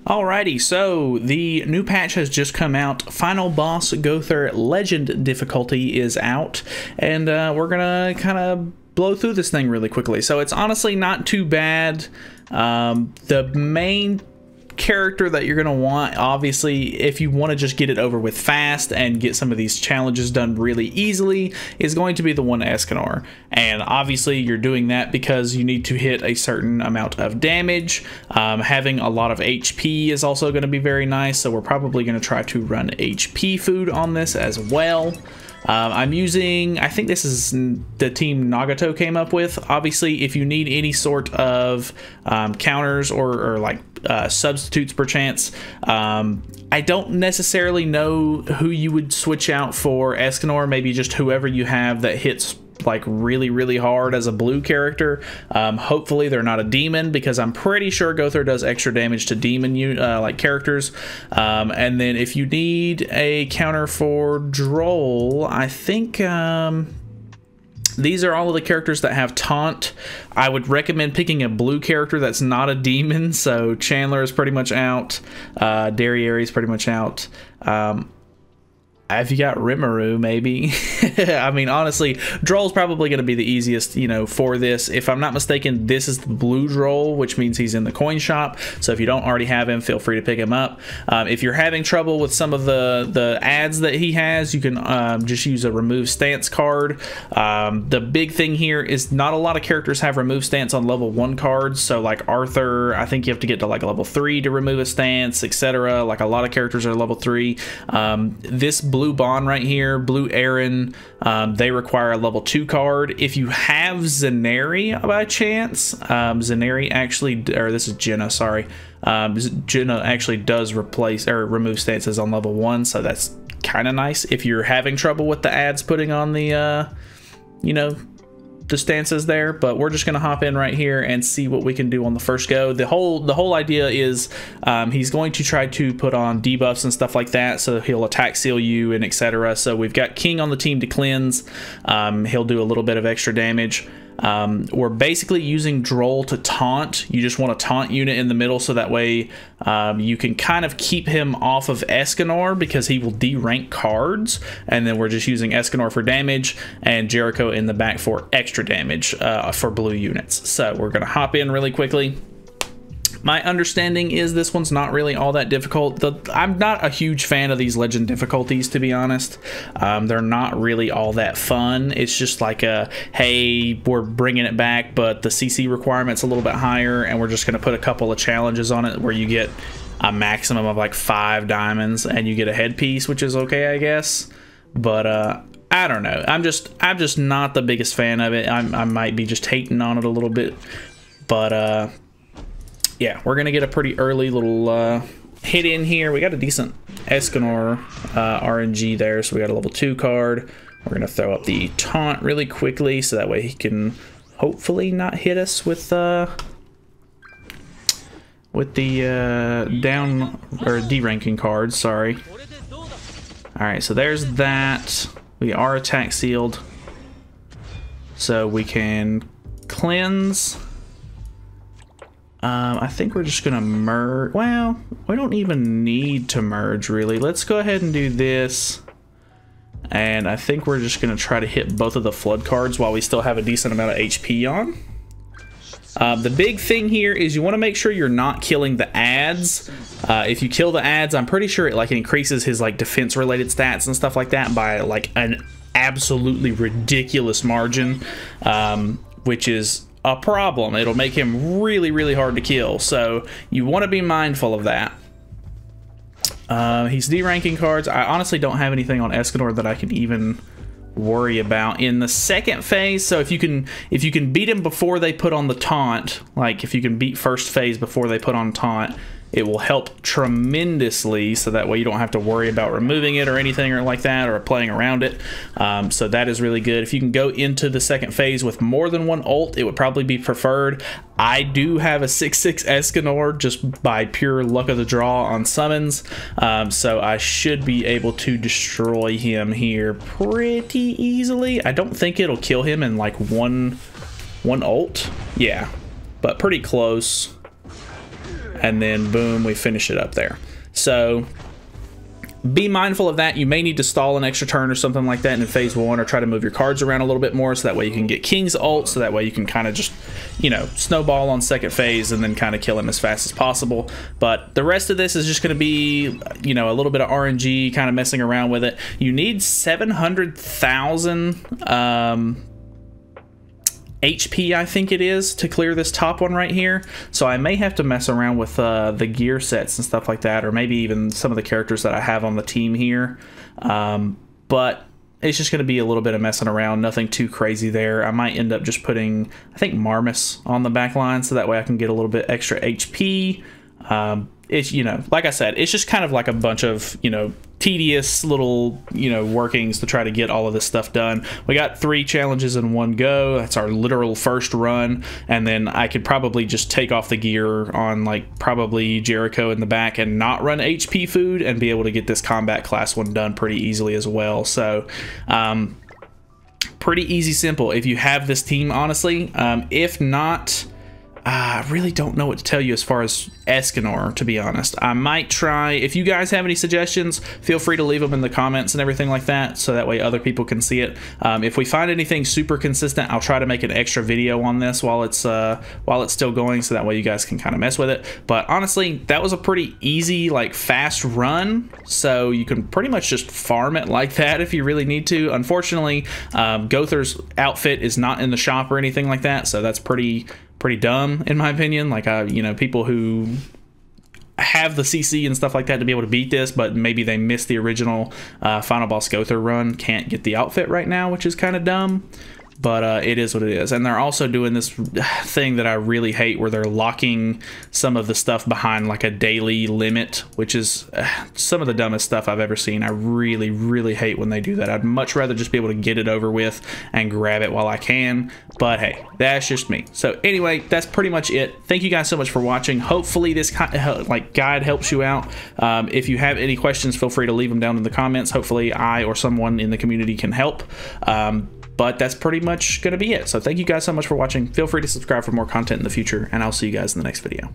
Alrighty, so the new patch has just come out. Final Boss Gowther Legend difficulty is out, and we're gonna kind of blow through this thing really quickly. So it's honestly not too bad. The main character that you're going to want, obviously, if you want to just get it over with fast and get some of these challenges done really easily, is going to be the one Escanor. And obviously you're doing that because you need to hit a certain amount of damage. Having a lot of HP is also going to be very nice, so we're probably going to try to run HP food on this as well. I'm using, I think this is the team Nagato came up with. Obviously, if you need any sort of counters or like substitutes perchance, I don't necessarily know who you would switch out for Escanor. Maybe just whoever you have that hits like really hard as a blue character. Hopefully they're not a demon, because I'm pretty sure Gowther does extra damage to demon like characters. And then if you need a counter for Droll, I think these are all of the characters that have taunt. I would recommend picking a blue character that's not a demon. So Chandler is pretty much out. Derriere is pretty much out. If you got Rimuru, maybe. I mean, honestly, Droll's probably going to be the easiest, you know, for this. If I'm not mistaken, this is the blue Droll, which means he's in the coin shop. So if you don't already have him, feel free to pick him up. If you're having trouble with some of the ads that he has, you can just use a remove stance card. The big thing here is not a lot of characters have remove stance on level 1 cards. So like Arthur, I think you have to get to like a level 3 to remove a stance, etc. Like a lot of characters are level 3. This blue Bond right here, blue Aaron, they require a level 2 card. If you have Zenari by chance, Zenari actually, or this is Jenna, sorry, Jenna actually does replace or remove stances on level 1, so that's kind of nice if you're having trouble with the ads putting on the you know, the stances there. But we're just gonna hop in right here and see what we can do on the first go. The whole idea is he's going to try to put on debuffs and stuff like that, so he'll attack seal you and etc. So we've got King on the team to cleanse. He'll do a little bit of extra damage. We're basically using Droll to taunt. You just want a taunt unit in the middle, so that way you can kind of keep him off of Escanor, because he will de-rank cards. And then we're just using Escanor for damage and Jericho in the back for extra damage for blue units. So we're going to hop in really quickly. My understanding is this one's not really all that difficult. I'm not a huge fan of these legend difficulties, to be honest. They're not really all that fun. It's just like a, hey, we're bringing it back, but the CC requirement's a little bit higher, and we're just going to put a couple of challenges on it where you get a maximum of like 5 diamonds and you get a headpiece, which is okay, I guess. But I don't know. I'm just not the biggest fan of it. I might be just hating on it a little bit, but yeah, we're gonna get a pretty early little hit in here. We got a decent Escanor RNG there, so we got a level 2 card. We're gonna throw up the taunt really quickly, so that way he can hopefully not hit us with the down or deranking cards. Sorry. All right, so there's that. We are attack sealed, so we can cleanse. I think we're just gonna merge. Well, we don't even need to merge, really. Let's go ahead and do this. And I think we're just gonna try to hit both of the flood cards while we still have a decent amount of HP on. The big thing here is you want to make sure you're not killing the ads. If you kill the ads, I'm pretty sure it like increases his like defense related stats and stuff like that by like an absolutely ridiculous margin, which is a problem. It'll make him really hard to kill, so you want to be mindful of that. He's deranking cards. I honestly don't have anything on Escanor that I can even worry about in the second phase. So if you can beat him before they put on the taunt, like if you can beat first phase before they put on taunt, it will help tremendously, so that way you don't have to worry about removing it or anything or like that, or playing around it. So that is really good. If you can go into the second phase with more than one ult, it would probably be preferred. I do have a 6/6 Escanor just by pure luck of the draw on summons, so I should be able to destroy him here pretty easily. I don't think it'll kill him in like one ult. Yeah, but pretty close. and then boom, we finish it up there. So be mindful of that. You may need to stall an extra turn or something like that in phase 1, or try to move your cards around a little bit more, so that way you can get King's ult, so that way you can kind of just, you know, snowball on second phase and then kind of kill him as fast as possible. But the rest of this is just going to be, you know, a little bit of RNG, kind of messing around with it. You need 700,000 HP, I think it is, to clear this top one right here. So I may have to mess around with the gear sets and stuff like that, or maybe even some of the characters that I have on the team here. But it's just going to be a little bit of messing around, nothing too crazy there. I might end up just putting, I think, Marmus on the back line, so that way I can get a little bit extra HP. It's, you know, like I said, it's just kind of like a bunch of, you know, tedious little, you know, workings to try to get all of this stuff done. We got 3 challenges in one go. That's our literal first run, and then I could probably just take off the gear on, like, probably Jericho in the back and not run HP food and be able to get this combat class 1 done pretty easily as well. So pretty easy, simple if you have this team, honestly. If not, I really don't know what to tell you as far as Escanor, to be honest. I might try, if you guys have any suggestions, feel free to leave them in the comments and everything like that, so that way other people can see it. If we find anything super consistent, I'll try to make an extra video on this while it's still going, so that way you guys can kind of mess with it. But honestly, that was a pretty easy, like, fast run, so you can pretty much just farm it like that if you really need to. Unfortunately, Gowther's outfit is not in the shop or anything like that, so that's pretty dumb in my opinion. Like, you know, people who have the CC and stuff like that to be able to beat this, but maybe they missed the original Final Boss Gowther run, can't get the outfit right now, which is kind of dumb. But it is what it is. And they're also doing this thing that I really hate, where they're locking some of the stuff behind like a daily limit, which is some of the dumbest stuff I've ever seen. I really, really hate when they do that. I'd much rather just be able to get it over with and grab it while I can. But hey, that's just me. So anyway, that's pretty much it. Thank you guys so much for watching. Hopefully this guide helps you out. If you have any questions, feel free to leave them down in the comments. Hopefully I or someone in the community can help. But that's pretty much going to be it. So thank you guys so much for watching. Feel free to subscribe for more content in the future, and I'll see you guys in the next video.